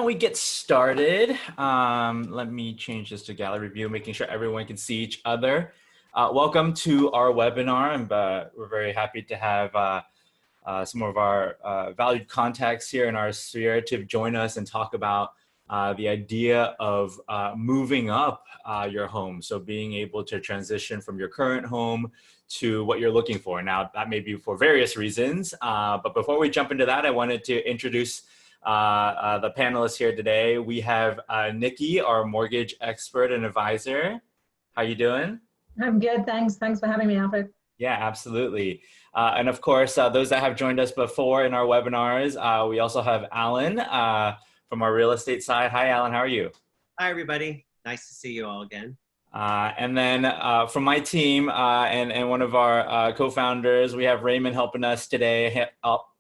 don't we get started? Let me change this to gallery view, making sure everyone can see each other. Welcome to our webinar, and we're very happy to have some of our valued contacts here in our sphere to join us and talk about the idea of moving up your home. So being able to transition from your current home to what you're looking for. Now, that may be for various reasons, but before we jump into that, I wanted to introduce the panelists here today. We have Nikki, our mortgage expert and advisor. How you doing? I'm good, thanks. Thanks for having me, Alfred. Yeah, absolutely. And of course, those that have joined us before in our webinars, we also have Alan from our real estate side. Hi, Alan, how are you? Hi, everybody. Nice to see you all again. And then from my team and one of our co-founders, we have Raymond helping us today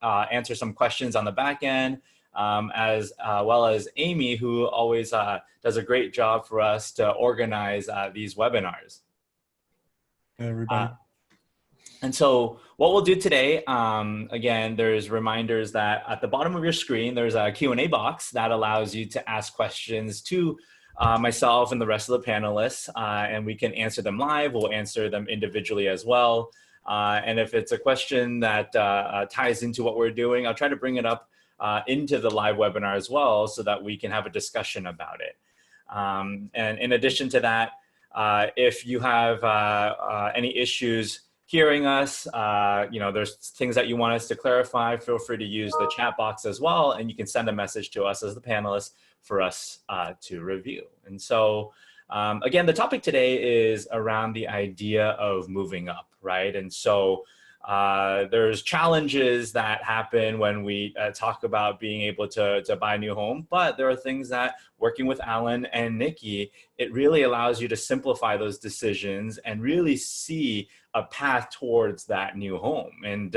answer some questions on the back end, as well as Amy, who always does a great job for us to organize these webinars. Hey, everybody. And so what we'll do today, again, there's reminders that at the bottom of your screen, there's a Q&A box that allows you to ask questions to myself and the rest of the panelists, and we can answer them live. We'll answer them individually as well. And if it's a question that ties into what we're doing, I'll try to bring it up into the live webinar as well so that we can have a discussion about it. And in addition to that, if you have any issues hearing us, there's things that you want us to clarify, feel free to use the chat box as well, and you can send a message to us as the panelists for us to review. And so, again, the topic today is around the idea of moving up, right? And so there's challenges that happen when we talk about being able to buy a new home, but there are things that working with Alan and Nikki, it really allows you to simplify those decisions and really see a path towards that new home. And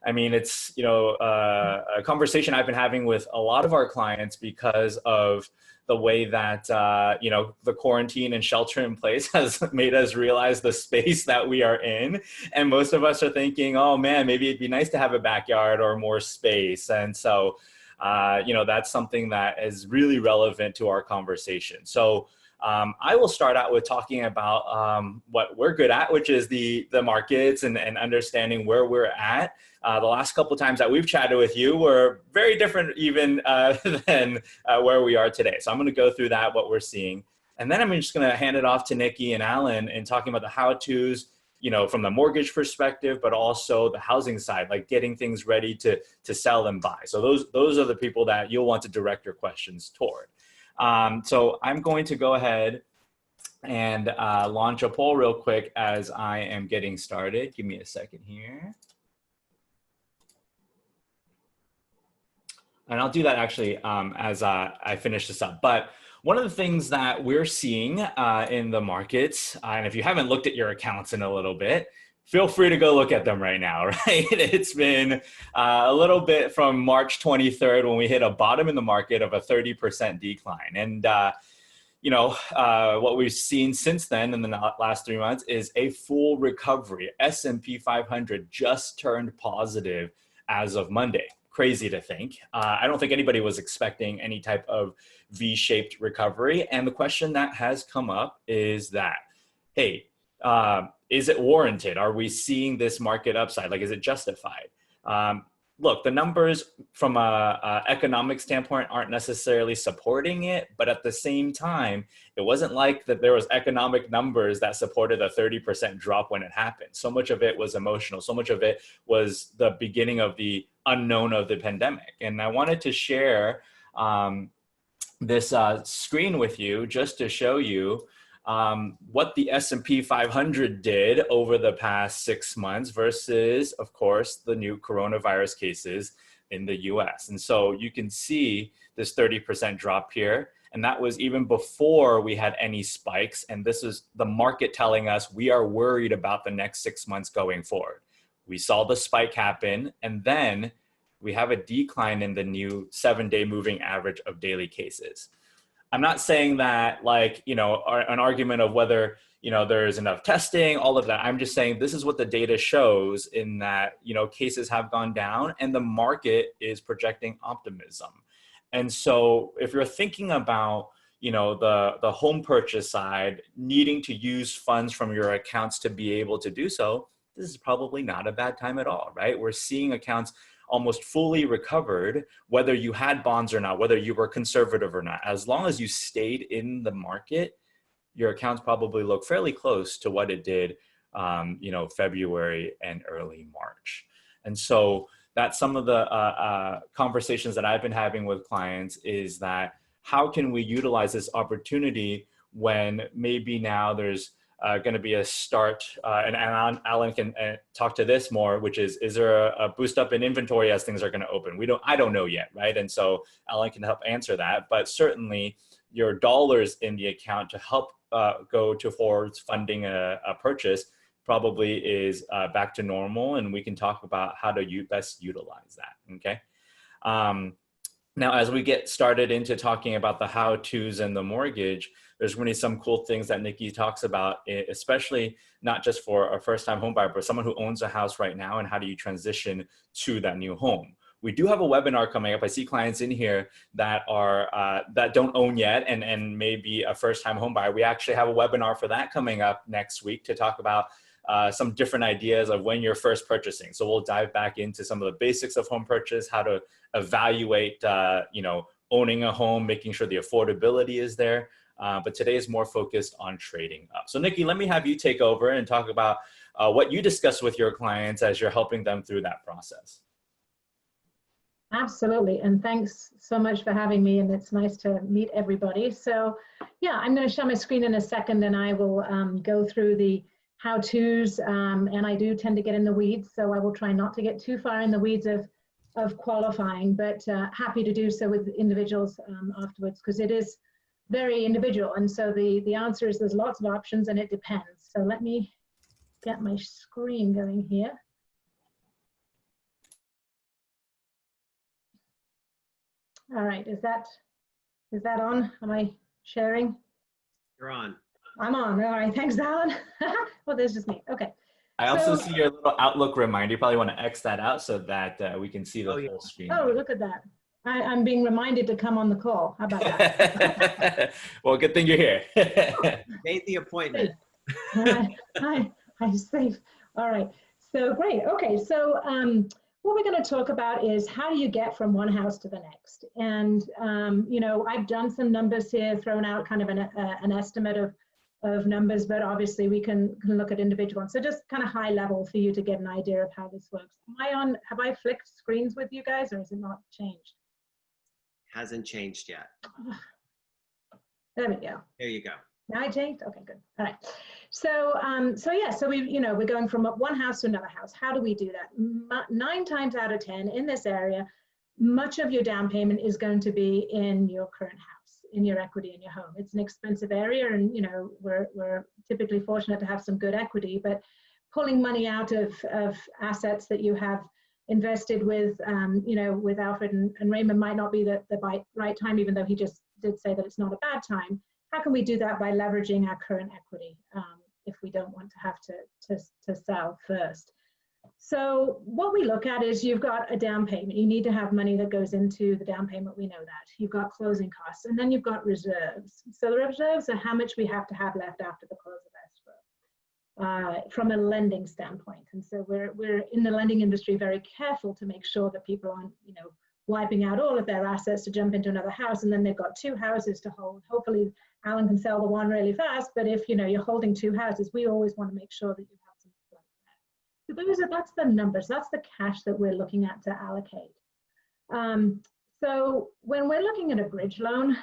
I mean, it's, a conversation I've been having with a lot of our clients because of the way that, the quarantine and shelter in place has made us realize the space that we are in. And most of us are thinking, oh man, maybe it'd be nice to have a backyard or more space. And so, that's something that is really relevant to our conversation. So I will start out with talking about what we're good at, which is the markets and understanding where we're at. The last couple of times that we've chatted with you were very different even than where we are today. So I'm going to go through that, what we're seeing. And then I'm just going to hand it off to Nikki and Alan and talking about the how-tos, from the mortgage perspective, but also the housing side, like getting things ready to sell and buy. So those are the people that you'll want to direct your questions toward. So I'm going to go ahead and launch a poll real quick as I am getting started. Give me a second here. And I'll do that actually as I finish this up. But one of the things that we're seeing in the markets, and if you haven't looked at your accounts in a little bit, feel free to go look at them right now, right? It's been a little bit from March 23rd when we hit a bottom in the market of a 30% decline. And, what we've seen since then in the last 3 months is a full recovery. S&P 500 just turned positive as of Monday. Crazy to think. I don't think anybody was expecting any type of V-shaped recovery. And the question that has come up is that, hey, is it warranted? Are we seeing this market upside? Like, is it justified? Look, the numbers from a economic standpoint aren't necessarily supporting it, but at the same time, it wasn't like that there was economic numbers that supported a 30% drop when it happened. So much of it was emotional. So much of it was the beginning of the unknown of the pandemic. And I wanted to share this screen with you just to show you what the S&P 500 did over the past 6 months versus, of course, the new coronavirus cases in the US. And so you can see this 30% drop here. And that was even before we had any spikes. And this is the market telling us we are worried about the next 6 months going forward. We saw the spike happen, and then we have a decline in the new 7-day moving average of daily cases. I'm not saying that an argument of whether, there's enough testing, all of that. I'm just saying this is what the data shows in that, cases have gone down and the market is projecting optimism. And so if you're thinking about, the home purchase side, needing to use funds from your accounts to be able to do so, this is probably not a bad time at all, right? We're seeing accounts almost fully recovered, whether you had bonds or not, whether you were conservative or not. As long as you stayed in the market, your accounts probably look fairly close to what it did, February and early March. And so that's some of the conversations that I've been having with clients, is that how can we utilize this opportunity when maybe now there's going to be a start, and Alan can talk to this more, which is there a boost up in inventory as things are going to open? I don't know yet, right? And so Alan can help answer that, but certainly your dollars in the account to help go towards funding a purchase probably is back to normal, and we can talk about how to best utilize that, okay? Now, as we get started into talking about the how-tos and the mortgage, there's really some cool things that Nikki talks about, especially not just for a first-time home buyer, but someone who owns a house right now, and how do you transition to that new home. We do have a webinar coming up. I see clients in here that are that don't own yet and maybe a first-time home buyer. We actually have a webinar for that coming up next week to talk about some different ideas of when you're first purchasing. So we'll dive back into some of the basics of home purchase, how to evaluate, owning a home, making sure the affordability is there. But today is more focused on trading up. So Nikki, let me have you take over and talk about what you discuss with your clients as you're helping them through that process. Absolutely, and thanks so much for having me, and it's nice to meet everybody. So yeah, I'm going to share my screen in a second, and I will go through the how-tos, and I do tend to get in the weeds, so I will try not to get too far in the weeds of qualifying, but happy to do so with individuals afterwards, because it is very individual. And so the answer is there's lots of options, and it depends. So let me get my screen going here. All right, is that on? Am I sharing? You're on. I'm on. All right, thanks, Alan. Well, there's just me. Okay. I also see your little Outlook reminder. You probably want to X that out so that we can see the full screen. Oh, look at that. I'm being reminded to come on the call. How about that? Well, good thing you're here. Made the appointment. I'm safe. All right. So great. Okay. So what we're going to talk about is how do you get from one house to the next? And, I've done some numbers here, thrown out kind of an estimate of numbers, but obviously we can look at individual ones. So just kind of high level for you to get an idea of how this works. Have I flicked screens with you guys, or has it not changed? Hasn't changed yet. There we go. There you go. Now I changed? Okay, good. All right. So we're going from one house to another house. How do we do that? 9 times out of 10 in this area, much of your down payment is going to be in your current house, in your equity in your home. It's an expensive area, and we're typically fortunate to have some good equity, but pulling money out of assets that you have invested with, with Alfred and Raymond might not be the right time, even though he just did say that it's not a bad time. How can we do that? By leveraging our current equity if we don't want to have to sell first. So what we look at is you've got a down payment. You need to have money that goes into the down payment. We know that. You've got closing costs, and then you've got reserves. So the reserves are how much we have to have left after the close of escrow from a lending standpoint. And so we're in the lending industry very careful to make sure that people aren't, wiping out all of their assets to jump into another house, and then they've got 2 houses to hold. Hopefully Alan can sell the one really fast, but if you're holding 2 houses, we always want to make sure that you have some flow there. So that's the numbers, that's the cash that we're looking at to allocate. So when we're looking at a bridge loan,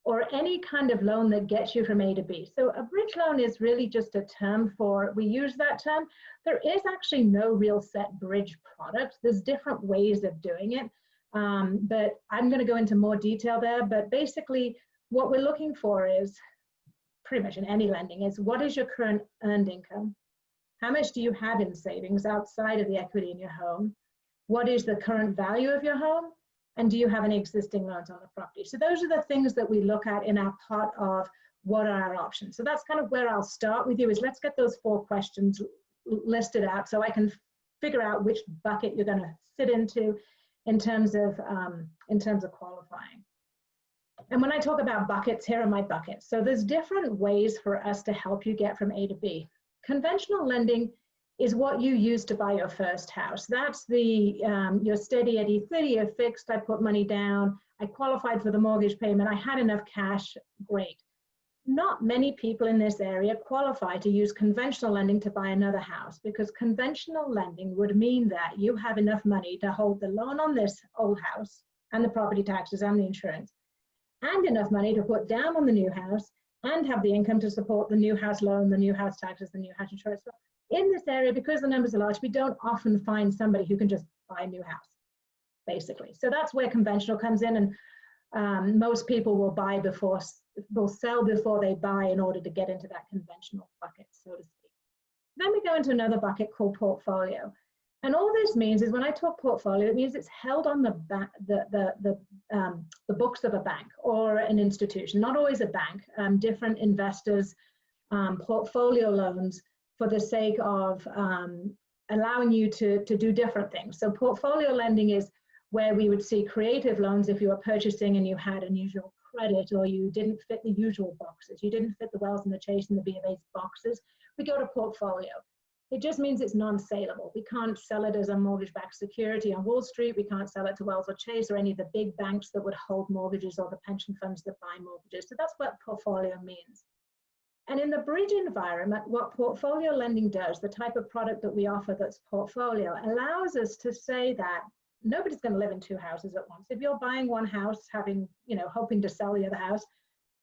or any kind of loan that gets you from A to B. So a bridge loan is really just a term we use that term. There is actually no real set bridge product. There's different ways of doing it, but I'm going to go into more detail there. But basically, what we're looking for is, pretty much in any lending, is what is your current earned income? How much do you have in savings outside of the equity in your home? What is the current value of your home? And do you have any existing loans on the property? So those are the things that we look at in our part of what are our options. So that's kind of where I'll start with you, is let's get those 4 questions listed out so I can figure out which bucket you're going to sit into in terms of qualifying. And when I talk about buckets, here are my buckets. So there's different ways for us to help you get from A to B. Conventional lending is what you use to buy your first house. That's the your steady Eddie 30-year fixed. I put money down. I qualified for the mortgage payment. I had enough cash. Great. Not many people in this area qualify to use conventional lending to buy another house, because conventional lending would mean that you have enough money to hold the loan on this old house and the property taxes and the insurance, and enough money to put down on the new house and have the income to support the new house loan, the new house taxes, the new house insurance. So in this area, because the numbers are large, we don't often find somebody who can just buy a new house, basically. So that's where conventional comes in, and most people will sell before they buy in order to get into that conventional bucket, so to speak. Then we go into another bucket called portfolio. And all this means is when I talk portfolio, it means it's held on the books of a bank or an institution, not always a bank, different investors, portfolio loans for the sake of allowing you to do different things. So portfolio lending is where we would see creative loans if you were purchasing and you had unusual credit, or you didn't fit the usual boxes. You didn't fit the Wells and the Chase and the B of A's boxes. We go to portfolio. It just means it's non-saleable. We can't sell it as a mortgage-backed security on Wall Street. We can't sell it to Wells or Chase or any of the big banks that would hold mortgages or the pension funds that buy mortgages. So that's what portfolio means. And in the bridge environment, what portfolio lending does, the type of product that we offer that's portfolio, allows us to say that nobody's going to live in two houses at once. If you're buying one house, hoping to sell the other house,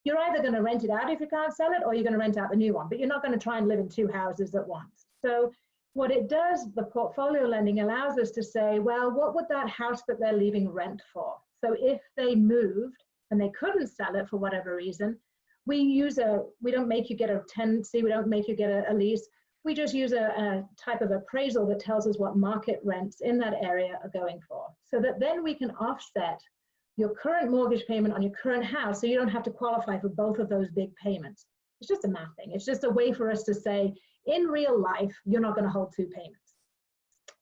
you're either going to rent it out if you can't sell it, or you're going to rent out the new one, but you're not going to try and live in two houses at once. So what it does, the portfolio lending allows us to say, well, what would that house that they're leaving rent for? So if they moved and they couldn't sell it for whatever reason, we don't make you get a tenancy, we don't make you get a lease. We just use a type of appraisal that tells us what market rents in that area are going for, so that then we can offset your current mortgage payment on your current house, so you don't have to qualify for both of those big payments. It's just a math thing. It's just a way for us to say, in real life, you're not going to hold two payments.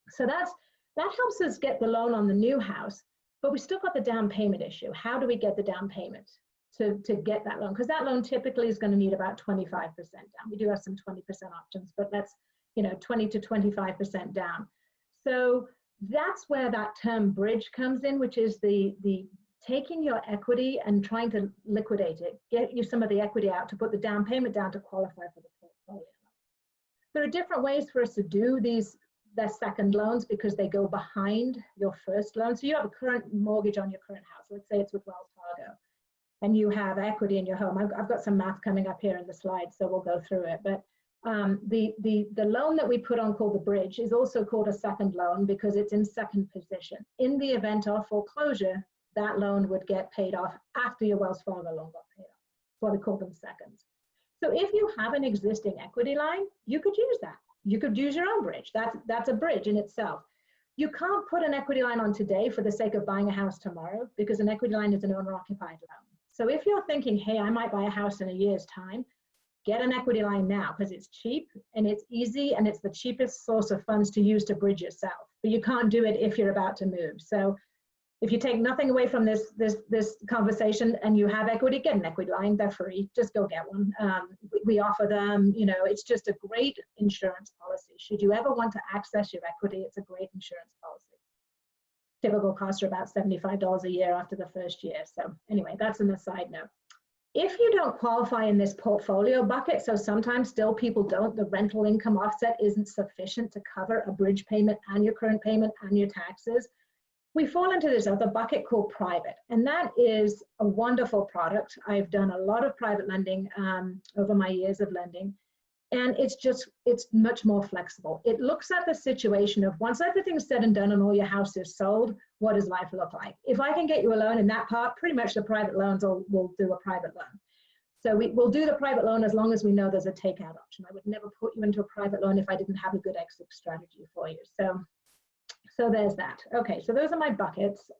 So that helps us get the loan on the new house, but we still got the down payment issue. How do we get the down payment to get that loan? Because that loan typically is going to need about 25% down. We do have some 20% options, but that's 20 to 25% down. So that's where that term bridge comes in, which is the taking your equity and trying to liquidate it, get you some of the equity out to put the down payment down to qualify for the portfolio. There are different ways for us to do their second loans, because they go behind your first loan. So you have a current mortgage on your current house. Let's say it's with Wells Fargo, and you have equity in your home. I've got some math coming up here in the slides, so we'll go through it. But the loan that we put on called the bridge is also called a second loan because it's in second position. In the event of foreclosure, that loan would get paid off after your Wells Fargo loan got paid off. That's why we call them seconds. So if you have an existing equity line, you could use that. You could use your own bridge. That's a bridge in itself. You can't put an equity line on today for the sake of buying a house tomorrow, because an equity line is an owner-occupied loan. So if you're thinking, hey, I might buy a house in a year's time, get an equity line now, because it's cheap and it's easy and it's the cheapest source of funds to use to bridge yourself. But you can't do it if you're about to move. So if you take nothing away from this conversation and you have equity, get an equity line. They're free. Just go get one. We offer them. It's just a great insurance policy. Should you ever want to access your equity, it's a great insurance policy. Typical costs are about $75 a year after the first year. So anyway, that's an aside note. If you don't qualify in this portfolio bucket, so sometimes still people don't, the rental income offset isn't sufficient to cover a bridge payment and your current payment and your taxes, we fall into this other bucket called private. And that is a wonderful product. I've done a lot of private lending over my years of lending. And it's much more flexible. It looks at the situation of, once everything's said and done and all your house is sold, what does life look like? If I can get you a loan in that part, pretty much the private loans will do a private loan. So we'll do the private loan as long as we know there's a takeout option. I would never put you into a private loan if I didn't have a good exit strategy for you. So there's that. Okay, so those are my buckets.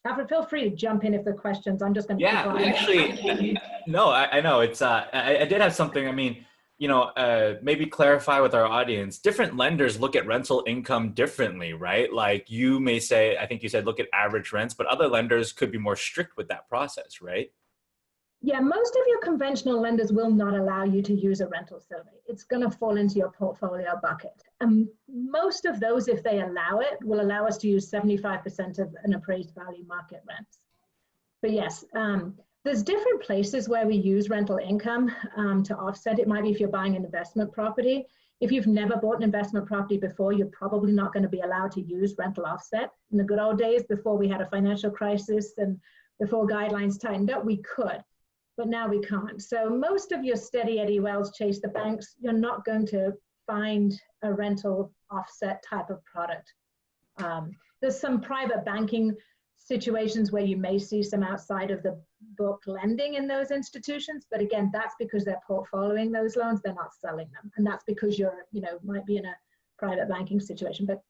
Alfred, feel free to jump in if there are questions. I'm just going to. Yeah, actually, no, I know it's. I did have something. I mean, maybe clarify with our audience, different lenders look at rental income differently, right? Like you may say, I think you said, look at average rents, but other lenders could be more strict with that process, right? Yeah, most of your conventional lenders will not allow you to use a rental survey. It's going to fall into your portfolio bucket. And most of those, if they allow it, will allow us to use 75% of an appraised value market rents. But yes, there's different places where we use rental income to offset. It might be if you're buying an investment property. If you've never bought an investment property before, you're probably not going to be allowed to use rental offset. In the good old days, before we had a financial crisis and before guidelines tightened up, we could. But now we can't. So most of your steady Eddie Wells, Chase the banks, you're not going to find a rental offset type of product. There's some private banking situations where you may see some outside of the book lending in those institutions. But again, that's because they're portfolioing those loans, they're not selling them. And that's because you're, might be in a private banking situation, but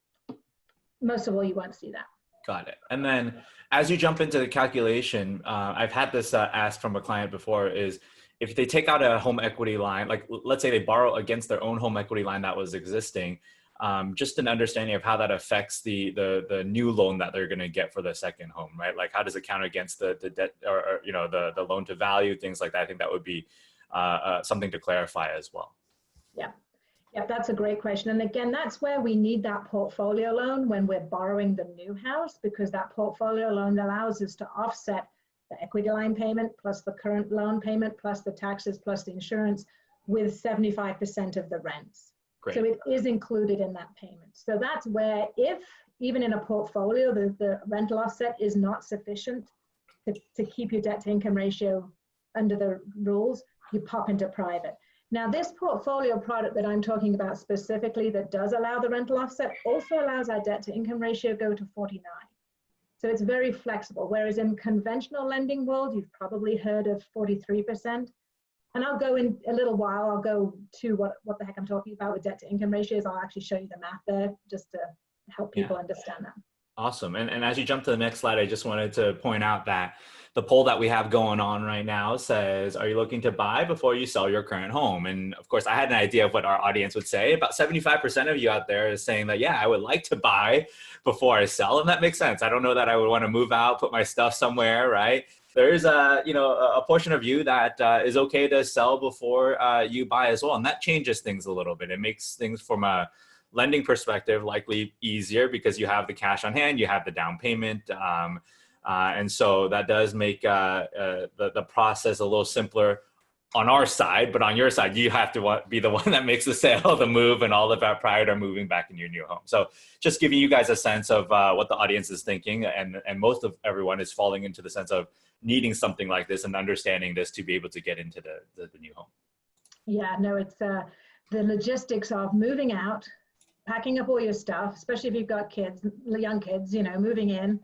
most of all, you won't see that. Got it. And then as you jump into the calculation, I've had this asked from a client before, is if they take out a home equity line, like let's say they borrow against their own home equity line that was existing, just an understanding of how that affects the new loan that they're going to get for the second home, right? Like how does it count against the debt or the loan to value, things like that. I think that would be something to clarify as well. Yeah. Yeah, that's a great question. And again, that's where we need that portfolio loan when we're borrowing the new house, because that portfolio loan allows us to offset the equity line payment plus the current loan payment plus the taxes plus the insurance with 75% of the rents. Great. So it is included in that payment. So that's where, if even in a portfolio, the rental offset is not sufficient to keep your debt to income ratio under the rules, you pop into private. Now, this portfolio product that I'm talking about specifically that does allow the rental offset also allows our debt to income ratio go to 49. So it's very flexible. Whereas in conventional lending world, you've probably heard of 43%. And I'll go in a little while, I'll go to what the heck I'm talking about with debt to income ratios. I'll actually show you the math there just to help people understand that. Awesome. And as you jump to the next slide, I just wanted to point out that the poll that we have going on right now says, are you looking to buy before you sell your current home? And of course, I had an idea of what our audience would say. About 75% of you out there is saying that, yeah, I would like to buy before I sell. And that makes sense. I don't know that I would want to move out, put my stuff somewhere, right? There is a portion of you that is okay to sell before you buy as well. And that changes things a little bit. It makes things from a lending perspective likely easier because you have the cash on hand, you have the down payment. And so that does make the process a little simpler on our side, but on your side, you have to be the one that makes the sale, the move, and all of that prior to moving back in your new home. So just giving you guys a sense of what the audience is thinking, and most of everyone is falling into the sense of needing something like this and understanding this to be able to get into the new home. Yeah, no, it's the logistics of moving out, packing up all your stuff, especially if you've got kids, young kids, moving in,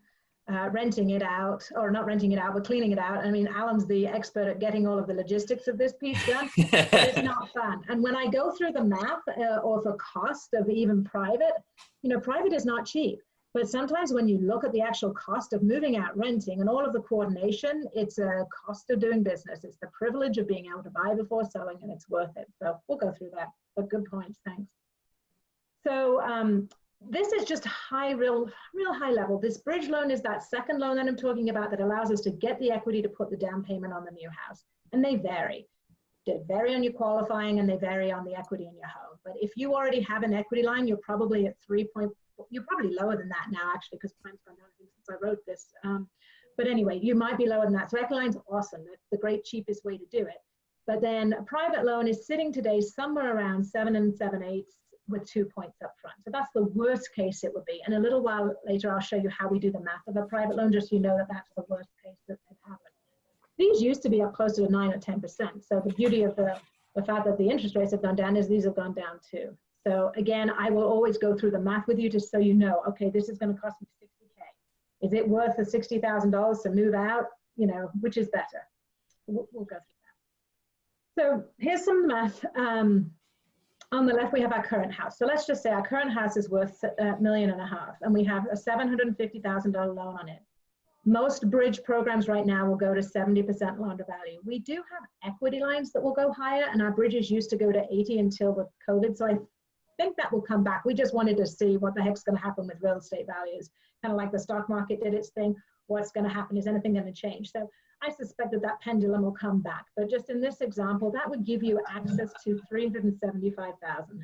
renting it out, or not renting it out, but cleaning it out. I mean, Alan's the expert at getting all of the logistics of this piece done. It's not fun. And when I go through the math or the cost of even private, private is not cheap. But sometimes when you look at the actual cost of moving out, renting, and all of the coordination, it's a cost of doing business. It's the privilege of being able to buy before selling, and it's worth it. So we'll go through that. But good points. Thanks. So this is just real high level. This bridge loan is that second loan that I'm talking about that allows us to get the equity to put the down payment on the new house. And they vary. They vary on your qualifying and they vary on the equity in your home. But if you already have an equity line, you're probably at 3.4. You're probably lower than that now, actually, because time's gone down since I wrote this. But anyway, you might be lower than that. So equity line's awesome. That's the great cheapest way to do it. But then a private loan is sitting today somewhere around 7 7/8 with 2 points up front. So that's the worst case it would be. And a little while later, I'll show you how we do the math of a private loan, just so you know that that's the worst case that could happen. These used to be up closer to 9 or 10%. So the beauty of the fact that the interest rates have gone down is these have gone down too. So again, I will always go through the math with you just so you know, okay, this is going to cost me $60K. Is it worth the $60,000 to move out? Which is better? We'll go through that. So here's some math. On the left, we have our current house. So let's just say our current house is worth $1.5 million, and we have a $750,000 loan on it. Most bridge programs right now will go to 70% loan to value. We do have equity lines that will go higher, and our bridges used to go to 80 until the COVID. So I think that will come back. We just wanted to see what the heck's going to happen with real estate values. Kind of like the stock market did its thing. What's going to happen? Is anything going to change? So I suspect that that pendulum will come back. But just in this example, that would give you access to 375,000.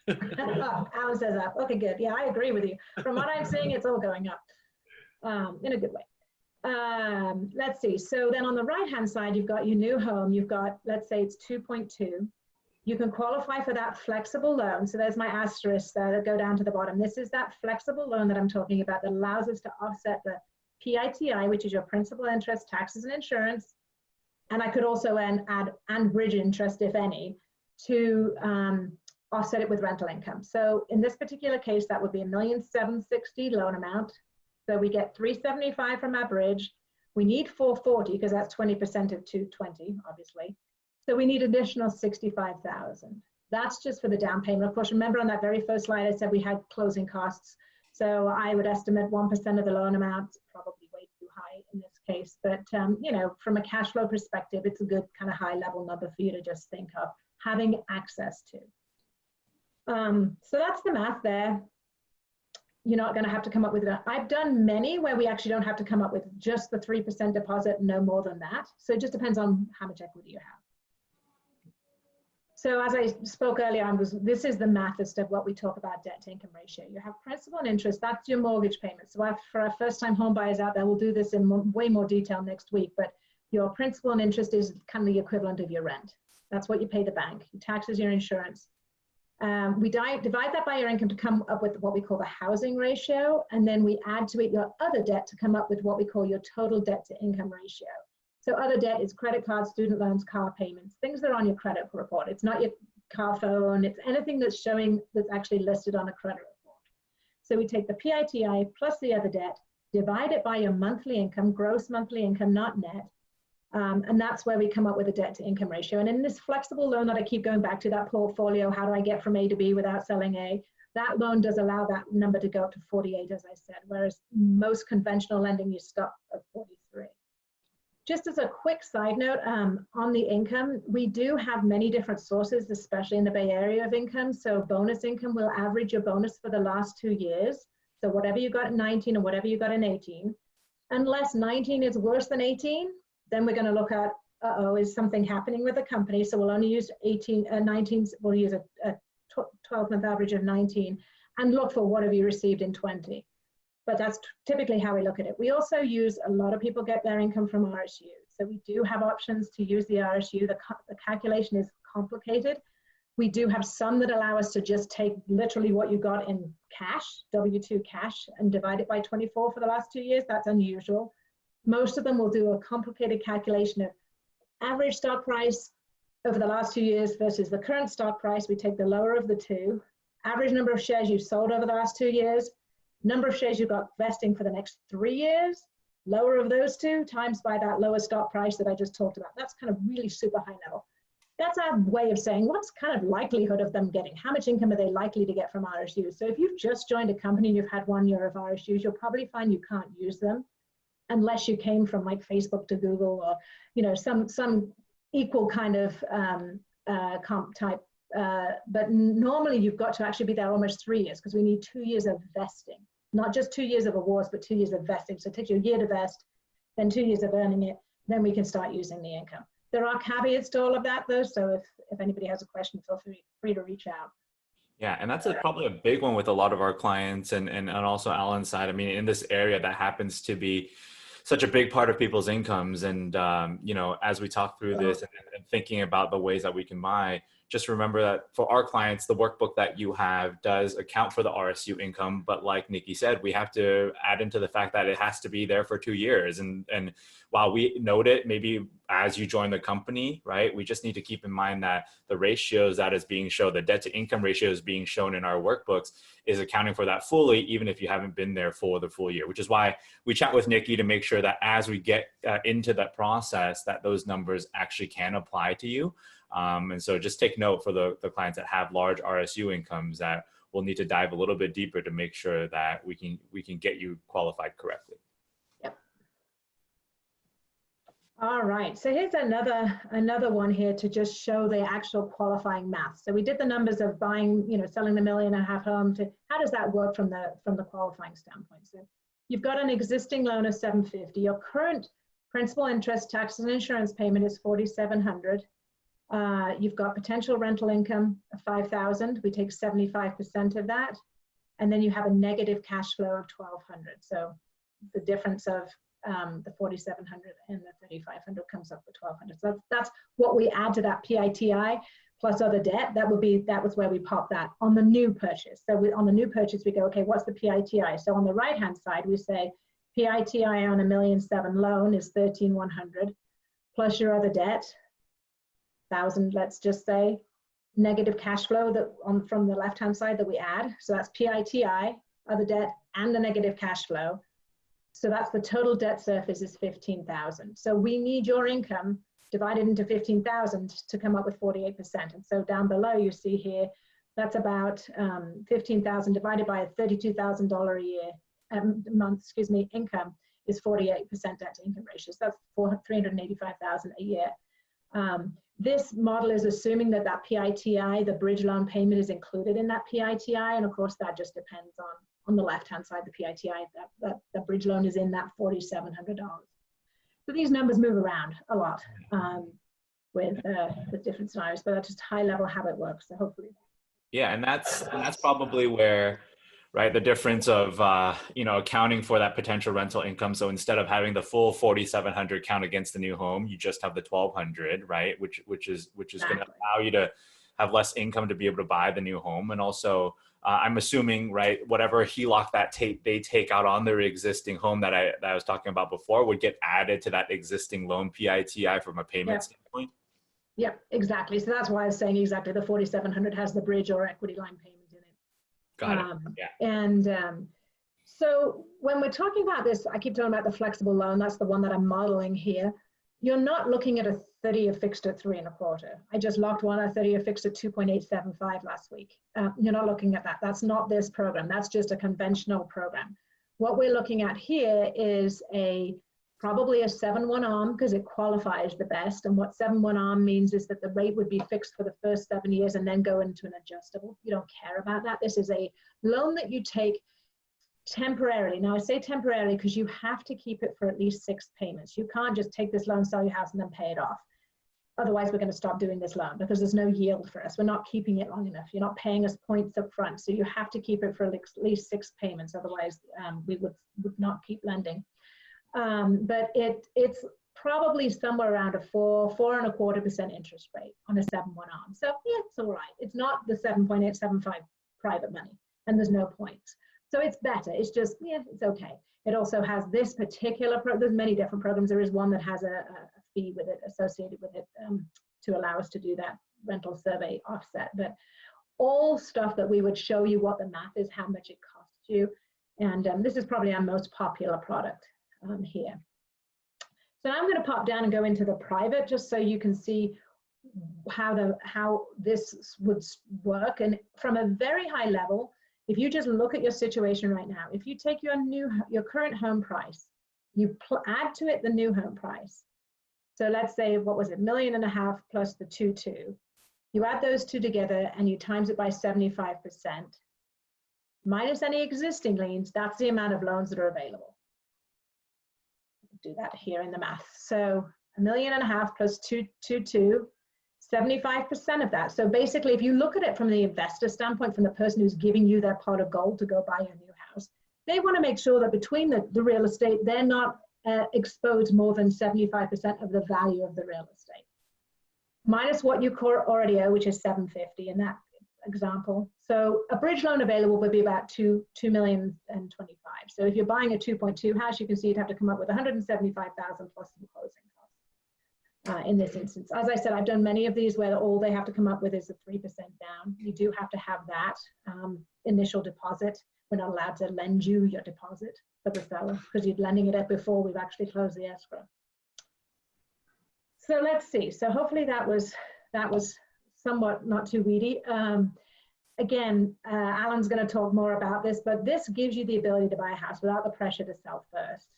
Alan says up. Okay, good. Yeah, I agree with you. From what I'm seeing, it's all going up in a good way. Let's see. So then on the right-hand side, you've got your new home. You've got, let's say it's 2.2. You can qualify for that flexible loan. So there's my asterisk there that go down to the bottom. This is that flexible loan that I'm talking about that allows us to offset the PITI, which is your principal, interest, taxes, and insurance. And I could also add and bridge interest, if any, to offset it with rental income. So in this particular case, that would be $1,760,000 loan amount. So we get 375 from our bridge. We need 440 because that's 20% of 220, obviously. So we need additional 65,000. That's just for the down payment. Of course, remember on that very first slide, I said we had closing costs. So I would estimate 1% of the loan amount, probably way too high in this case. But you know, from a cash flow perspective, it's a good kind of high level number for you to just think of having access to. So that's the math there. You're not going to have to come up with that. I've done many where we actually don't have to come up with just the 3% deposit, no more than that. So it just depends on how much equity you have. So as I spoke earlier on, this is the mathist of what we talk about debt to income ratio. You have principal and interest, that's your mortgage payment. So for our first time home buyers out there, we'll do this in way more detail next week, but your principal and interest is kind of the equivalent of your rent. That's what you pay the bank, your taxes, your insurance. We divide that by your income to come up with what we call the housing ratio, and then we add to it your other debt to come up with what we call your total debt to income ratio. So other debt is credit cards, student loans, car payments, things that are on your credit report. It's not your car phone, it's anything that's showing that's actually listed on a credit report. So we take the PITI plus the other debt, divide it by your monthly income, gross monthly income, not net, and that's where we come up with a debt to income ratio. And in this flexible loan that I keep going back to, that portfolio, how do I get from A to B without selling A? That loan does allow that number to go up to 48, as I said, whereas most conventional lending, you stop at 43. Just as a quick side note, on the income, we do have many different sources, especially in the Bay Area, of income. So bonus income will average your bonus for the last 2 years. So whatever you got in 19 and whatever you got in 18, unless 19 is worse than 18, then we're going to look at, is something happening with the company? So we'll only use 19, we'll use a 12-month average of 19 and look for what have you received in 20. But that's typically how we look at it. We also use, a lot of people get their income from RSU. So we do have options to use the RSU. The calculation is complicated. We do have some that allow us to just take literally what you got in cash, W-2 cash, and divide it by 24 for the last 2 years. That's unusual. Most of them will do a complicated calculation of average stock price over the last 2 years versus the current stock price. We take the lower of the two, average number of shares you've sold over the last 2 years, number of shares you've got vesting for the next 3 years, lower of those two times by that lower stock price that I just talked about. That's kind of really super high level. That's our way of saying what's kind of likelihood of them getting, how much income are they likely to get from RSUs. So if you've just joined a company and you've had 1 year of RSUs, you'll probably find you can't use them unless you came from like Facebook to Google or, you know, some equal kind of comp type. But normally you've got to actually be there almost 3 years because we need 2 years of vesting, not just 2 years of awards, but 2 years of vesting. So it takes you a year to vest, then 2 years of earning it, then we can start using the income. There are caveats to all of that though. So if anybody has a question, feel free to reach out. Yeah, and that's probably a big one with a lot of our clients and also Alan's side. I mean, in this area that happens to be such a big part of people's incomes. And, you know, as we talk through this and thinking about the ways that we can buy, just remember that for our clients, the workbook that you have does account for the RSU income. But like Nikki said, we have to add into the fact that it has to be there for 2 years. And while we note it, maybe as you join the company, right, we just need to keep in mind that the ratios that is being shown, the debt to income ratios being shown in our workbooks is accounting for that fully, even if you haven't been there for the full year, which is why we chat with Nikki to make sure that as we get into that process, that those numbers actually can apply to you. And so just take note for the clients that have large RSU incomes that we'll need to dive a little bit deeper to make sure that we can get you qualified correctly. Yep. right, so here's another one here to just show the actual qualifying math. So we did the numbers of buying, selling the $1.5 million home to, how does that work from the qualifying standpoint? So you've got an existing loan of $750. Your current principal, interest, taxes, and insurance payment is $4,700. You've got potential rental income of $5,000. We take 75% of that. And then you have a negative cash flow of $1,200. So the difference of the 4,700 and the 3,500 comes up with 1,200. So that's what we add to that PITI plus other debt. That was where we pop that on the new purchase. So on the new purchase, we go, okay, what's the PITI? So on the right-hand side, we say PITI on a $1.7 million loan is 13,100 plus your other debt, 1,000, let's just say, negative cash flow from the left-hand side that we add. So that's PITI, other debt, and the negative cash flow. So that's the total debt surface is 15,000. So we need your income divided into 15,000 to come up with 48%. And so down below you see here, that's about 15,000 divided by a $32,000 a year month, income is 48% debt to income ratio. So that's $385,000 a year. This model is assuming that PITI, the bridge loan payment, is included in that PITI, and of course that just depends on the left-hand side, the PITI, the bridge loan is in that $4,700. So these numbers move around a lot with different scenarios, but that's just high level how it works. So hopefully. Yeah, and that's probably where, right, the difference of accounting for that potential rental income. So instead of having the full 4,700 count against the new home, you just have the 1,200, right? Which is going to allow you to have less income to be able to buy the new home. And also, I'm assuming, right, whatever HELOC they take out on their existing home that I was talking about before would get added to that existing loan PITI from a payment standpoint. Yep, exactly. So that's why I was saying exactly the 4,700 has the bridge or equity line payment in it. Got it. Yeah. And so when we're talking about this, I keep talking about the flexible loan. That's the one that I'm modeling here. You're not looking at a 30-year fixed at 3.25. I just locked one a 30-year fixed at 2.875 last week. You're not looking at that. That's not this program. That's just a conventional program. What we're looking at here is probably a 7/1 ARM because it qualifies the best. And what 7/1 ARM means is that the rate would be fixed for the first 7 years and then go into an adjustable. You don't care about that. This is a loan that you take temporarily. Now I say temporarily because you have to keep it for at least 6 payments. You can't just take this loan, sell your house, and then pay it off. Otherwise, we're going to stop doing this loan because there's no yield for us. We're not keeping it long enough. You're not paying us points up front. So you have to keep it for at least 6 payments. Otherwise, we would not keep lending. But it's probably somewhere around a 4.25% interest rate on a 7/1 ARM. So yeah, it's all right. It's not the 7.875 private money, and there's no points. So it's better. It's just, yeah, it's okay. It also has this particular, there's many different programs. There is one that has a fee with it, associated with it, to allow us to do that rental survey offset. But all stuff that we would show you what the math is, how much it costs you. And this is probably our most popular product here. So now I'm going to pop down and go into the private just so you can see how this would work. And from a very high level, if you just look at your situation right now, if you take your current home price, you add to it the new home price. So let's say, what was it, $1.5 million plus the 2.2. You add those two together and you times it by 75%, minus any existing liens. That's the amount of loans that are available. Do that here in the math. So $1.5 million plus 2.2. 75% of that. So basically, if you look at it from the investor standpoint, from the person who's giving you their pot of gold to go buy your new house, they want to make sure that between the real estate, they're not exposed more than 75% of the value of the real estate. Minus what you already owe, which is $750 in that example. So a bridge loan available would be about $2,025,000. So if you're buying a 2.2 house, you can see you'd have to come up with $175,000 plus some closing costs. In this instance, as I said, I've done many of these where all they have to come up with is a 3% down. You do have to have that initial deposit. We're not allowed to lend you your deposit for the seller because you're lending it before we've actually closed the escrow. So let's see. So hopefully that was somewhat not too weedy. again, Alan's going to talk more about this, but this gives you the ability to buy a house without the pressure to sell first.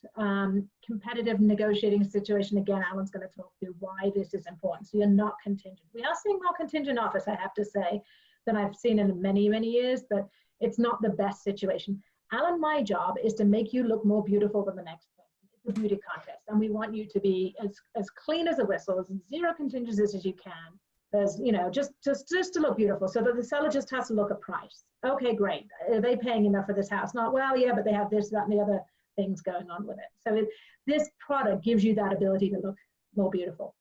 Competitive negotiating situation, again, Alan's going to talk through why this is important. So you're not contingent. We are seeing more contingent offers, I have to say, than I've seen in many, many years, but it's not the best situation. Alan, my job is to make you look more beautiful than the next person. It's a beauty contest, and we want you to be as clean as a whistle, as zero contingencies as you can. There's, you know, just to look beautiful, so that the seller just has to look at price. Okay, great. Are they paying enough for this house? Not, well, yeah, but they have this, that, and the other things going on with it. So this product gives you that ability to look more beautiful.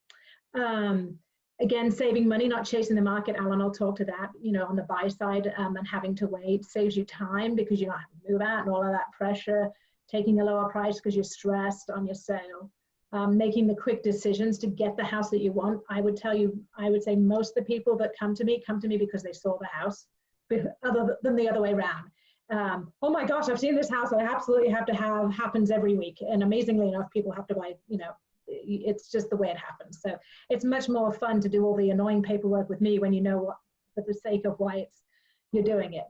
Again, saving money, not chasing the market. Alan will talk to that, you know, on the buy side, and having to wait saves you time because you don't have to move out and all of that pressure, taking a lower price because you're stressed on your sale. Making the quick decisions to get the house that you want. I would say most of the people that come to me because they saw the house, other than the other way around. Oh my gosh, I've seen this house. I absolutely have to have happens every week. And amazingly enough, people have to buy, you know, it's just the way it happens. So it's much more fun to do all the annoying paperwork with me when you know what, for the sake of why you're doing it.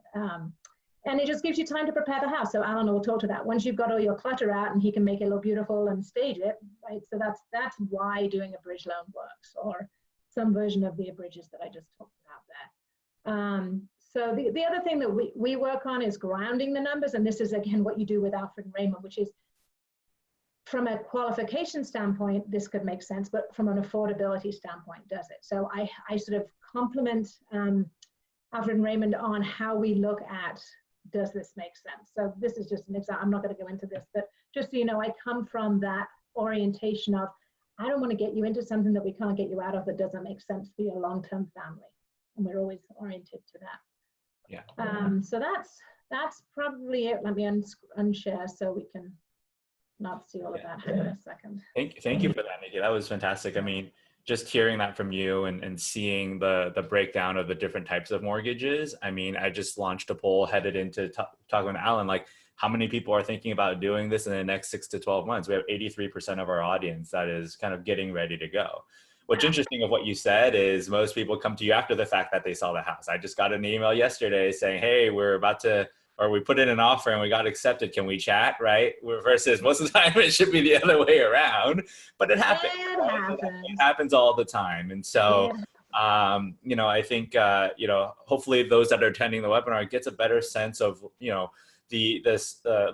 And it just gives you time to prepare the house. So Alan will talk to that. Once you've got all your clutter out and he can make it look beautiful and stage it, right? So that's why doing a bridge loan works, or some version of the bridges that I just talked about there. So the other thing that we work on is grounding the numbers. And this is, again, what you do with Alfred and Raymond, which is, from a qualification standpoint, this could make sense, but from an affordability standpoint, does it? So I sort of compliment Alfred and Raymond on how we look at, does this make sense? So this is just an example. I'm not going to go into this, but just so you know, I come from that orientation of, I don't want to get you into something that we can't get you out of that doesn't make sense for your long-term family. And we're always oriented to that. Yeah. So that's probably it. Let me unshare so we can not see all of that in a second. Thank you for that, Nikki. That was fantastic. I mean, just hearing that from you and seeing the breakdown of the different types of mortgages. I mean, I just launched a poll headed into talking with Alan, like how many people are thinking about doing this in the next 6 to 12 months? We have 83% of our audience that is kind of getting ready to go. What's interesting of what you said is most people come to you after the fact that they saw the house. I just got an email yesterday saying, hey, we're about to, or we put in an offer and we got accepted. Can we chat, right? Versus most of the time it should be the other way around, but it happens. It happens all the time. And so, you know, I think, you know, hopefully those that are attending the webinar gets a better sense of, you know, the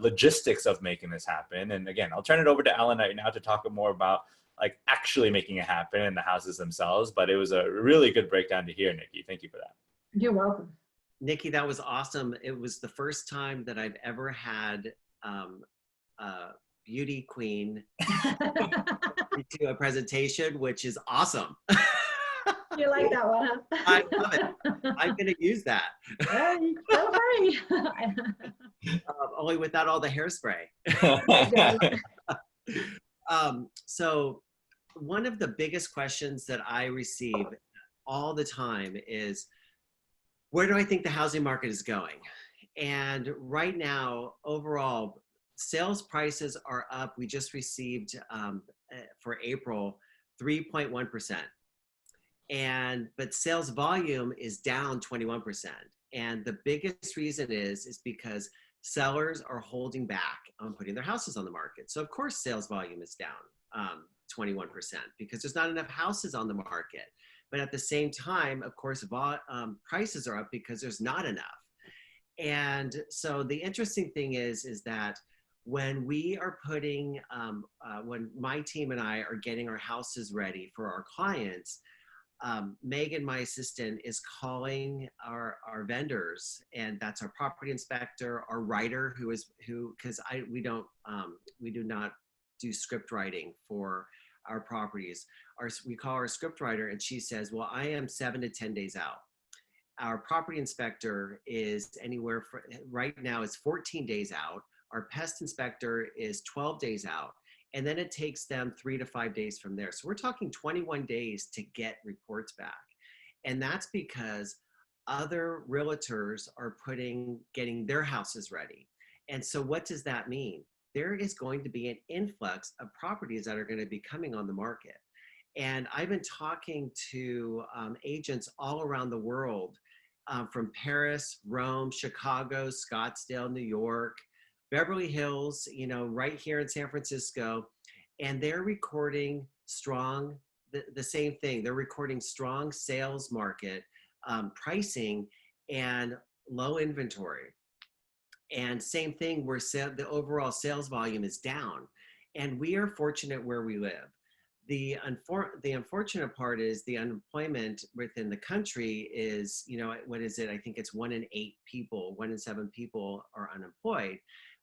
logistics of making this happen. And again, I'll turn it over to Alan right now to talk more about like actually making it happen in the houses themselves. But it was a really good breakdown to hear, Nikki. Thank you for that. You're welcome. Nikki, that was awesome. It was the first time that I've ever had a beauty queen do a presentation, which is awesome. You like that one, huh? I love it. I'm going to use that. Hey, feel free. Only without all the hairspray. So one of the biggest questions that I receive all the time is, where do I think the housing market is going? And right now, overall, sales prices are up. We just received for April 3.1%. But sales volume is down 21%. And the biggest reason is because sellers are holding back on putting their houses on the market. So of course, sales volume is down 21% because there's not enough houses on the market. But at the same time, of course, prices are up because there's not enough. And so the interesting thing is that when we are putting, when my team and I are getting our houses ready for our clients, Megan, my assistant, is calling our vendors, and that's our property inspector, our writer, because we do not do script writing for our properties. We call our script writer, and she says, well, I am 7 to 10 days out. Our property inspector is anywhere from, right now it's 14 days out. Our pest inspector is 12 days out. And then it takes them 3 to 5 days from there. So we're talking 21 days to get reports back. And that's because other realtors are getting their houses ready. And so what does that mean? There is going to be an influx of properties that are going to be coming on the market. And I've been talking to agents all around the world from Paris, Rome, Chicago, Scottsdale, New York, Beverly Hills, you know, right here in San Francisco. And they're recording strong, the same thing. They're recording strong sales market pricing and low inventory. And same thing where the overall sales volume is down. And we are fortunate where we live. The unfortunate part is the unemployment within the country is, you know, what is it? I think it's 1 in 8 people, 1 in 7 people are unemployed.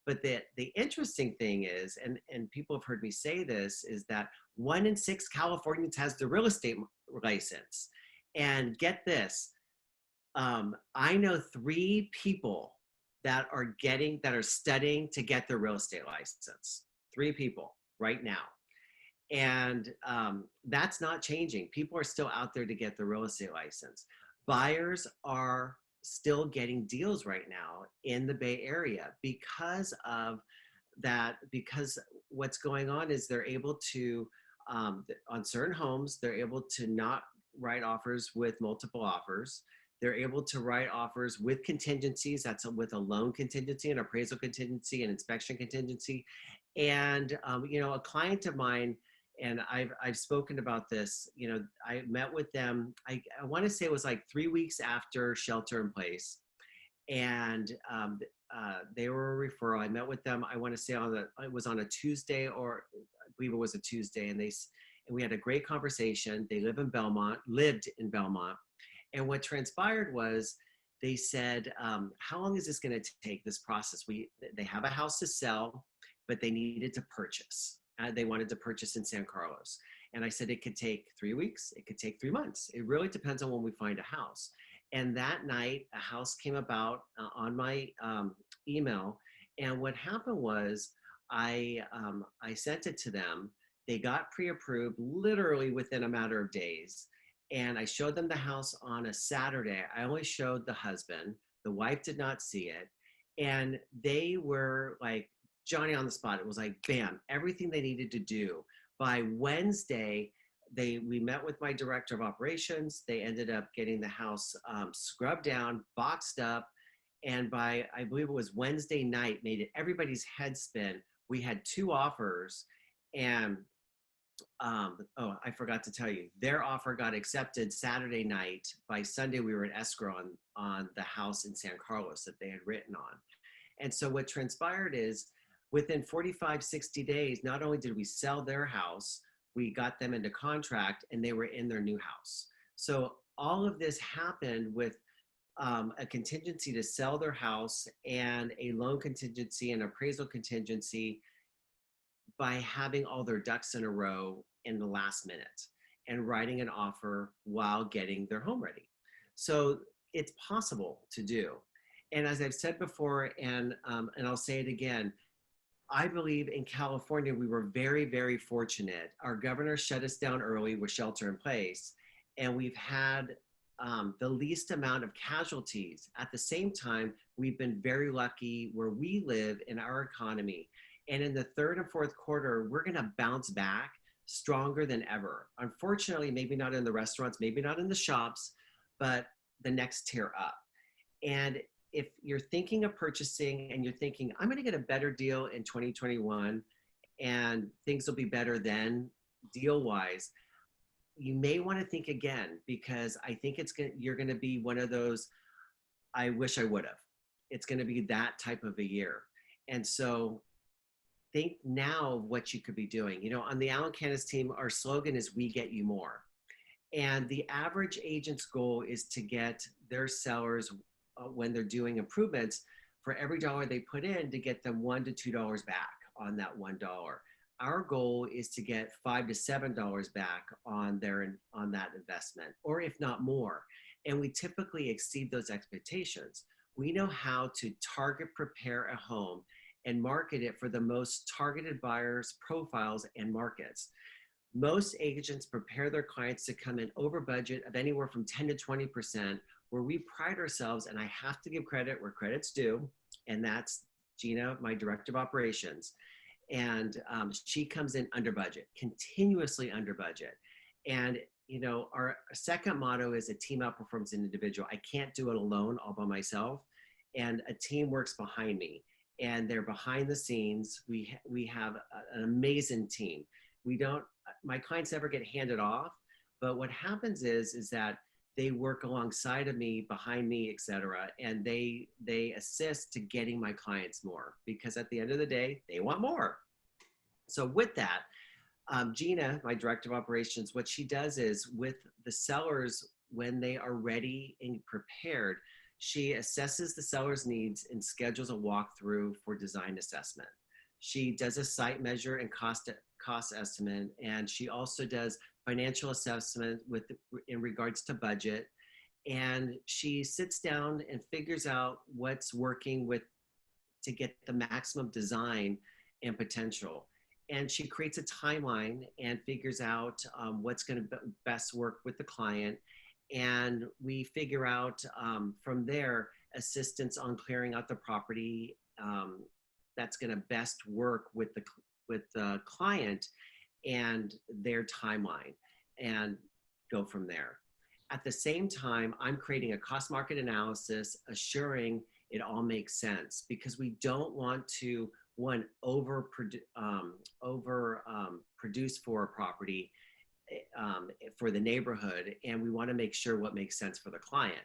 But the interesting thing is, and people have heard me say this, is that 1 in 6 Californians has the real estate license. And get this, I know 3 people that are studying to get their real estate license. 3 people right now. And that's not changing. People are still out there to get the real estate license. Buyers are still getting deals right now in the Bay Area because of that, because what's going on is they're able to, on certain homes, they're able to not write offers with multiple offers. They're able to write offers with contingencies. That's with a loan contingency, an appraisal contingency, an inspection contingency. And, you know, a client of mine, and I've spoken about this, you know, I met with them, I want to say it was like 3 weeks after shelter in place. And they were a referral. I met with them, I want to say it was on a Tuesday, or I believe it was a Tuesday. And we had a great conversation. They lived in Belmont. And what transpired was they said, how long is this going to take, this process? They have a house to sell, but they needed to purchase. They wanted to purchase in San Carlos. And I said, it could take 3 weeks. It could take 3 months. It really depends on when we find a house. And that night, a house came about on my email. And what happened was I sent it to them. They got pre-approved literally within a matter of days. And I showed them the house on a Saturday. I only showed the husband. The wife did not see it. And they were like, Johnny on the spot. It was like, bam, everything they needed to do. By Wednesday, we met with my director of operations. They ended up getting the house scrubbed down, boxed up. And by, I believe it was Wednesday night, made everybody's head spin. We had 2 offers. And, oh, I forgot to tell you, their offer got accepted Saturday night. By Sunday, we were in escrow on the house in San Carlos that they had written on. And so what transpired is, within 45, 60 days, not only did we sell their house, we got them into contract and they were in their new house. So all of this happened with a contingency to sell their house and a loan contingency and appraisal contingency by having all their ducks in a row in the last minute and writing an offer while getting their home ready. So it's possible to do. And as I've said before, and I'll say it again, I believe in California, we were very, very fortunate. Our governor shut us down early with shelter in place, and we've had the least amount of casualties. At the same time, we've been very lucky where we live in our economy. And in the 3rd and 4th quarter, we're gonna bounce back stronger than ever. Unfortunately, maybe not in the restaurants, maybe not in the shops, but the next tier up. And if you're thinking of purchasing and you're thinking, I'm going to get a better deal in 2021 and things will be better then deal wise, you may want to think again, because I think you're going to be one of those, I wish I would have. It's going to be that type of a year. And so think now of what you could be doing. You know, on the Alan Canas team, our slogan is "We get you more." And the average agent's goal is to get their sellers, when they're doing improvements, for every dollar they put in, to get them $1 to $2 back on that $1. Our goal is to get $5 to $7 back on that investment, or if not more. And we typically exceed those expectations. We know how to target prepare a home and market it for the most targeted buyers, profiles, and markets. Most agents prepare their clients to come in over budget of anywhere from 10 to 20%, where we pride ourselves, and I have to give credit where credit's due, and that's Gina, my director of operations. And she comes in under budget, continuously under budget. And our second motto is a team outperforms an individual. I can't do it alone all by myself, and a team works behind me, and they're behind the scenes. We have an amazing team. My clients never get handed off, but what happens is that they work alongside of me, behind me, etc., and they assist to getting my clients more, because at the end of the day, they want more. So with that, Gina, my director of operations, what she does is with the sellers, when they are ready and prepared, she assesses the seller's needs and schedules a walkthrough for design assessment. She does a site measure and cost estimate, and she also does financial assessment in regards to budget. And she sits down and figures out what's working to get the maximum design and potential. And she creates a timeline and figures out what's going to best work with the client. And we figure out from there assistance on clearing out the property that's going to best work with the client and their timeline, and go from there. At the same time, I'm creating a cost market analysis, assuring it all makes sense, because we don't want to produce for a property for the neighborhood, and we want to make sure what makes sense for the client.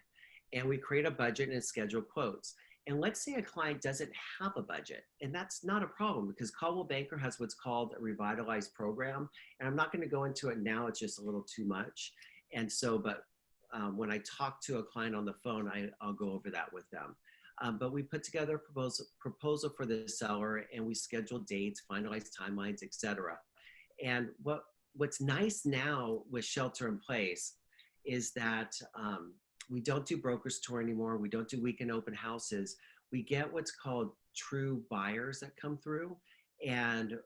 And we create a budget and schedule quotes. And let's say a client doesn't have a budget, and that's not a problem, because Coldwell Banker has what's called a revitalized program. And I'm not going to go into it now, it's just a little too much. And so, but when I talk to a client on the phone, I'll go over that with them. But we put together a proposal for the seller, and we schedule dates, finalize timelines, etc. And what's nice now with Shelter in Place is that we don't do brokers tour anymore. We don't do weekend open houses. We get what's called true buyers that come through. And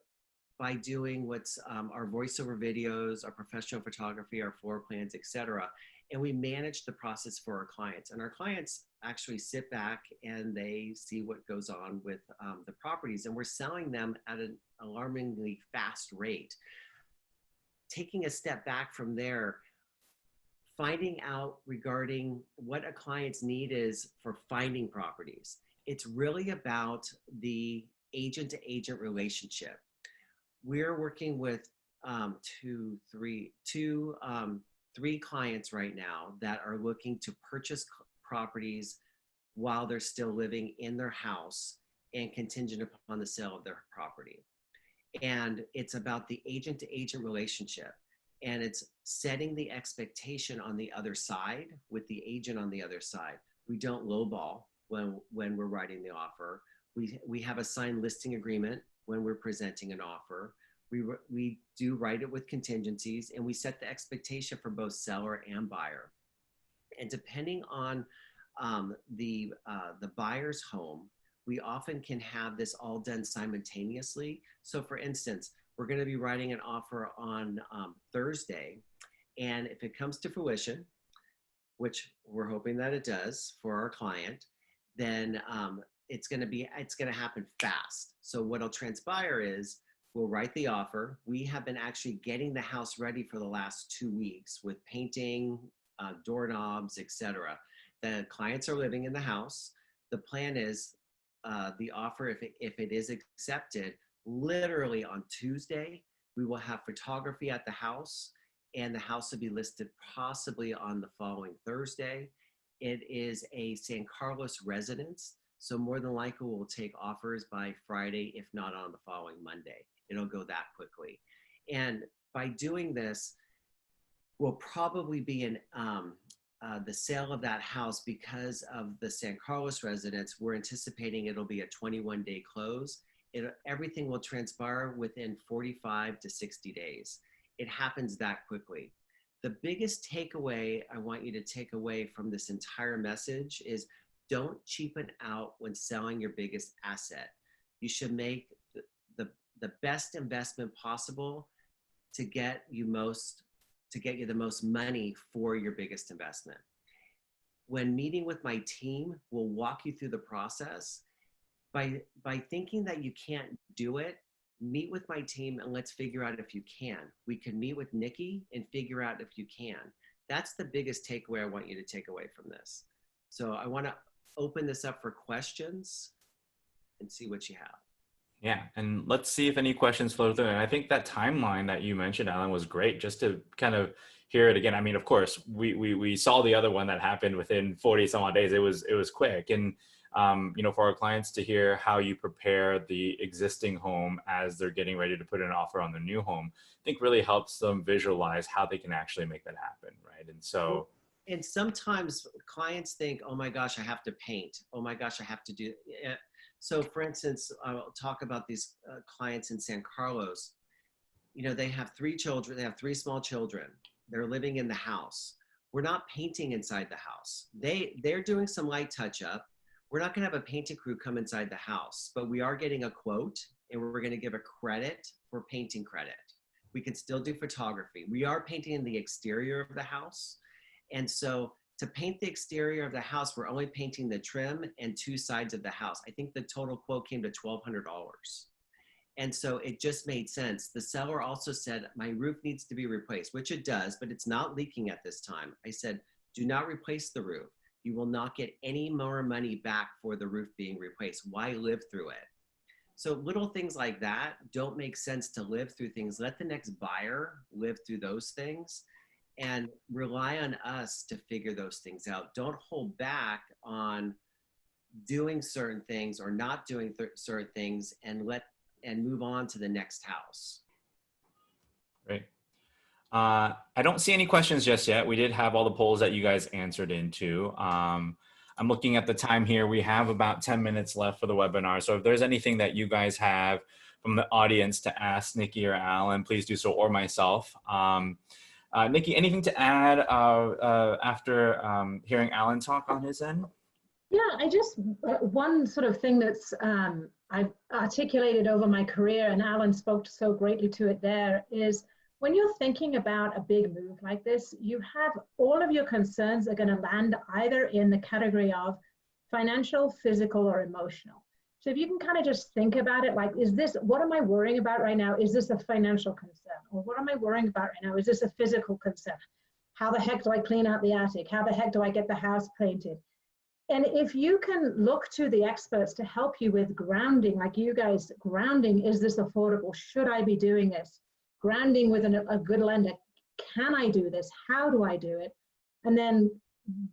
by doing what's our voiceover videos, our professional photography, our floor plans, etc., and we manage the process for our clients. And our clients actually sit back and they see what goes on with the properties, and we're selling them at an alarmingly fast rate. Taking a step back from there, finding out regarding what a client's need is for finding properties. It's really about the agent-to-agent relationship. We're working with three clients right now that are looking to purchase properties while they're still living in their house and contingent upon the sale of their property. And it's about the agent-to-agent relationship. And it's setting the expectation on the other side with the agent on the other side. We don't lowball when we're writing the offer. We have a signed listing agreement when we're presenting an offer. We do write it with contingencies, and we set the expectation for both seller and buyer. And depending on the buyer's home, we often can have this all done simultaneously. So for instance, we're going to be writing an offer on Thursday, and if it comes to fruition, which we're hoping that it does for our client, then it's going to happen fast. So what'll transpire is we'll write the offer. We have been actually getting the house ready for the last 2 weeks with painting, doorknobs, etc. The clients are living in the house. The plan is the offer, if it is accepted, literally on Tuesday, we will have photography at the house, and the house will be listed possibly on the following Thursday. It is a San Carlos residence, so more than likely we'll take offers by Friday, if not on the following Monday. It'll go that quickly. And by doing this, we'll probably be in the sale of that house, because of the San Carlos residence, we're anticipating it'll be a 21-day close. Everything will transpire within 45 to 60 days. It happens that quickly. The biggest takeaway I want you to take away from this entire message is don't cheapen out when selling your biggest asset. You should make the best investment possible to get you the most money for your biggest investment. When meeting with my team, we'll walk you through the process. By thinking that you can't do it, meet with my team and let's figure out if you can. We can meet with Nikki and figure out if you can. That's the biggest takeaway I want you to take away from this. So I want to open this up for questions and see what you have. Yeah, and let's see if any questions flow through. And I think that timeline that you mentioned, Alan, was great, just to kind of hear it again. I mean, of course, we saw the other one that happened within 40 some odd days. It was quick. And, you know, for our clients to hear how you prepare the existing home as they're getting ready to put an offer on the new home, I think really helps them visualize how they can actually make that happen, right? And so... And sometimes clients think, oh my gosh, I have to paint. Oh my gosh, I have to do... So for instance, I'll talk about these clients in San Carlos. You know, they have 3 children, they have 3 small children. They're living in the house. We're not painting inside the house. They're doing some light touch up. We're not gonna have a painting crew come inside the house, but we are getting a quote and we're gonna give a credit for painting credit. We can still do photography. We are painting in the exterior of the house. And so to paint the exterior of the house, we're only painting the trim and 2 sides of the house. I think the total quote came to $1,200. And so it just made sense. The seller also said, my roof needs to be replaced, which it does, but it's not leaking at this time. I said, do not replace the roof. You will not get any more money back for the roof being replaced. Why live through it? So little things like that don't make sense to live through things. Let the next buyer live through those things. And rely on us to figure those things out. Don't hold back on doing certain things or not doing certain things, and move on to the next house. Great. I don't see any questions just yet. We did have all the polls that you guys answered into. I'm looking at the time here. We have about 10 minutes left for the webinar. So if there's anything that you guys have from the audience to ask Nikki or Alan, please do so, or myself. Nikki, anything to add after hearing Alan talk on his end? Yeah, I just, one sort of thing that's I've articulated over my career, and Alan spoke so greatly to it there, is when you're thinking about a big move like this, you have all of your concerns are going to land either in the category of financial, physical, or emotional. So if you can kind of just think about it, like, is this, what am I worrying about right now? Is this a financial concern? Or what am I worrying about right now? Is this a physical concern? How the heck do I clean out the attic? How the heck do I get the house painted? And if you can look to the experts to help you with grounding, like you guys, grounding, is this affordable? Should I be doing this? Grounding with a good lender. Can I do this? How do I do it? And then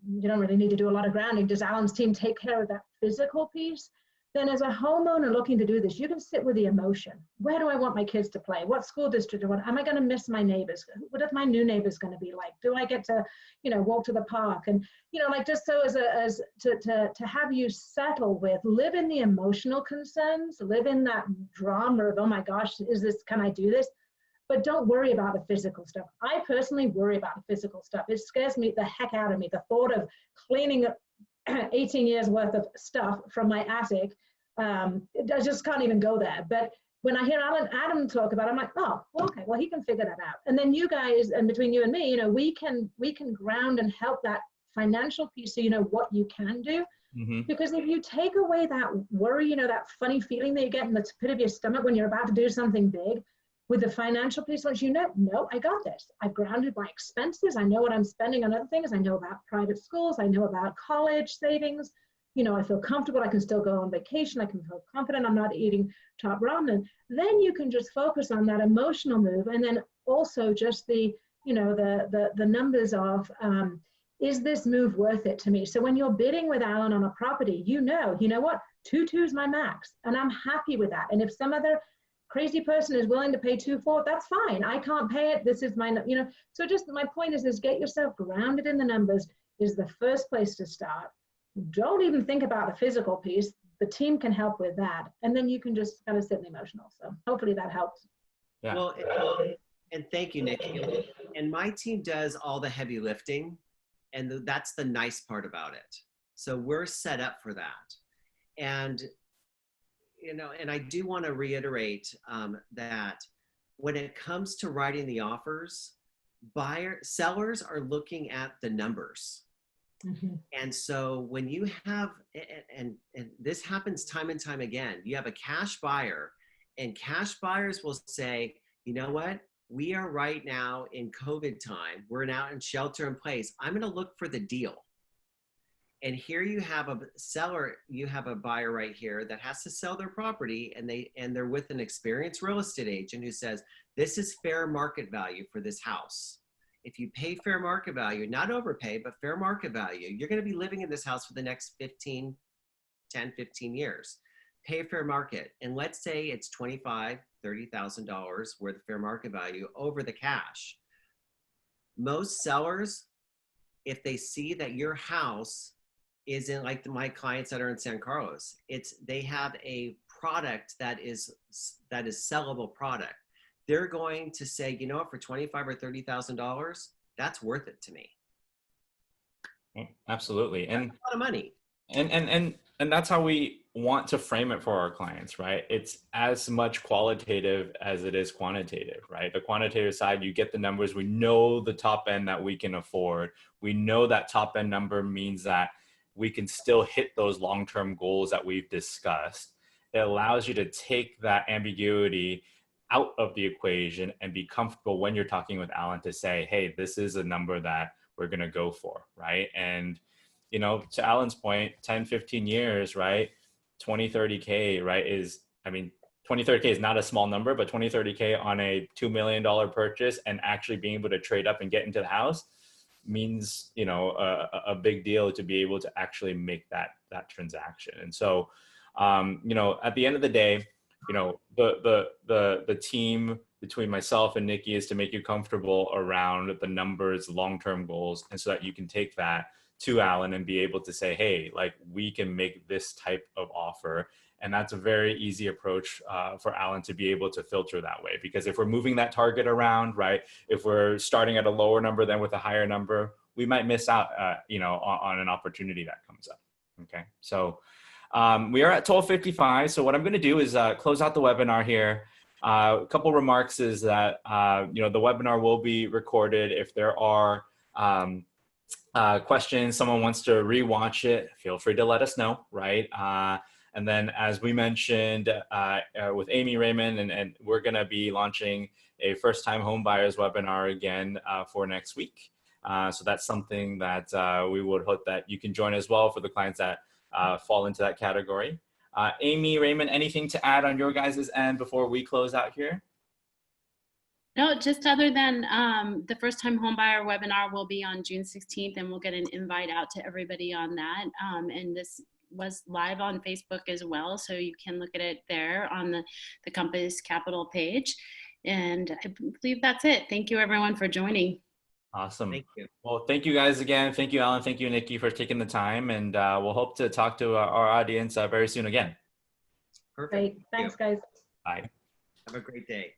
you don't really need to do a lot of grounding. Does Alan's team take care of that physical piece? Then as a homeowner looking to do this, you can sit with the emotion. Where do I want my kids to play? What school district do I want? Am I going to miss my neighbors? What if my new neighbor's going to be like? Do I get to, you know, walk to the park? And, you know, like, just so to have you settle with, live in the emotional concerns, live in that drama of, oh my gosh, is this, can I do this? But don't worry about the physical stuff. I personally worry about the physical stuff. It scares me the heck out of me. The thought of cleaning 18 years worth of stuff from my attic, I just can't even go there. But when I hear Adam talk about it, I'm like, oh, okay, well, he can figure that out. And then you guys, and between you and me, you know, we can ground and help that financial piece, so you know what you can do. Mm-hmm. Because if you take away that worry, you know, that funny feeling that you get in the pit of your stomach when you're about to do something big, with the financial piece, once you know, no, I got this. I've grounded my expenses. I know what I'm spending on other things. I know about private schools. I know about college savings. You know, I feel comfortable. I can still go on vacation. I can feel confident. I'm not eating top ramen. Then you can just focus on that emotional move. And then also just the, you know, the numbers of, is this move worth it to me? So when you're bidding with Alan on a property, you know what, 2.2 is my max, and I'm happy with that. And if some other crazy person is willing to pay 2.4, that's fine. I can't pay it. This is my, you know, so just my point is get yourself grounded in the numbers is the first place to start. Don't even think about the physical piece. The team can help with that. And then you can just kind of sit in the emotional. So hopefully that helps. Yeah. Well, and thank you, Nikki. And my team does all the heavy lifting. And that's the nice part about it. So we're set up for that. And you know, and I do want to reiterate that when it comes to writing the offers, sellers are looking at the numbers. Mm-hmm. And so when you have, and this happens time and time again, you have a cash buyer And cash buyers will say, you know what? We are right now in COVID time. We're now in shelter in place. I'm going to look for the deal. And here you have a seller, you have a buyer right here that has to sell their property, and they're with an experienced real estate agent who says, this is fair market value for this house. If you pay fair market value, not overpay, but fair market value, you're going to be living in this house for the next 10, 15 years. Pay fair market. And let's say it's $25,000, $30,000 worth of fair market value over the cash. Most sellers, if they see that your house is in, like my clients that are in San Carlos, they have a product that is sellable product. They're going to say, you know what, for $25,000 or $30,000, that's worth it to me. Absolutely. And that's a lot of money. And that's how we want to frame it for our clients, right? It's as much qualitative as it is quantitative, right? The quantitative side, you get the numbers. We know the top end that we can afford. We know that top end number means that we can still hit those long-term goals that we've discussed. It allows you to take that ambiguity out of the equation and be comfortable when you're talking with Alan to say, hey, this is a number that we're going to go for, right? And you know, to Alan's point, 10, 15 years, right? 20, 30K, right? 20, 30K is not a small number, but 20, 30K on a $2 million purchase and actually being able to trade up and get into the house means, you know, a big deal to be able to actually make that transaction. And so, you know, at the end of the day, you know, the team between myself and Nikki is to make you comfortable around the numbers, long-term goals, and so that you can take that to Alan and be able to say, hey, like we can make this type of offer. And that's a very easy approach for Alan to be able to filter that way. Because if we're moving that target around, right, if we're starting at a lower number than with a higher number, we might miss out, you know, on an opportunity that comes up. Okay, so we are at 12:55. So what I'm going to do is close out the webinar here. A couple remarks is that, you know, the webinar will be recorded. If there are questions, someone wants to rewatch it, feel free to let us know, right? And then as we mentioned with Amy Raymond, and we're gonna be launching a first-time home buyers webinar again for next week. So that's something that we would hope that you can join as well for the clients that fall into that category. Amy Raymond, anything to add on your guys' end before we close out here? No, just other than the first time homebuyer webinar will be on June 16th, and we'll get an invite out to everybody on that. And this was live on Facebook as well, so you can look at it there on the Compass Capital page. And I believe that's it. Thank you everyone for joining. Awesome. Thank you. Well, thank you guys again. Thank you, Alan. Thank you, Nikki, for taking the time. And we'll hope to talk to our audience very soon again. Perfect. Great. Thanks, guys. Bye. Have a great day.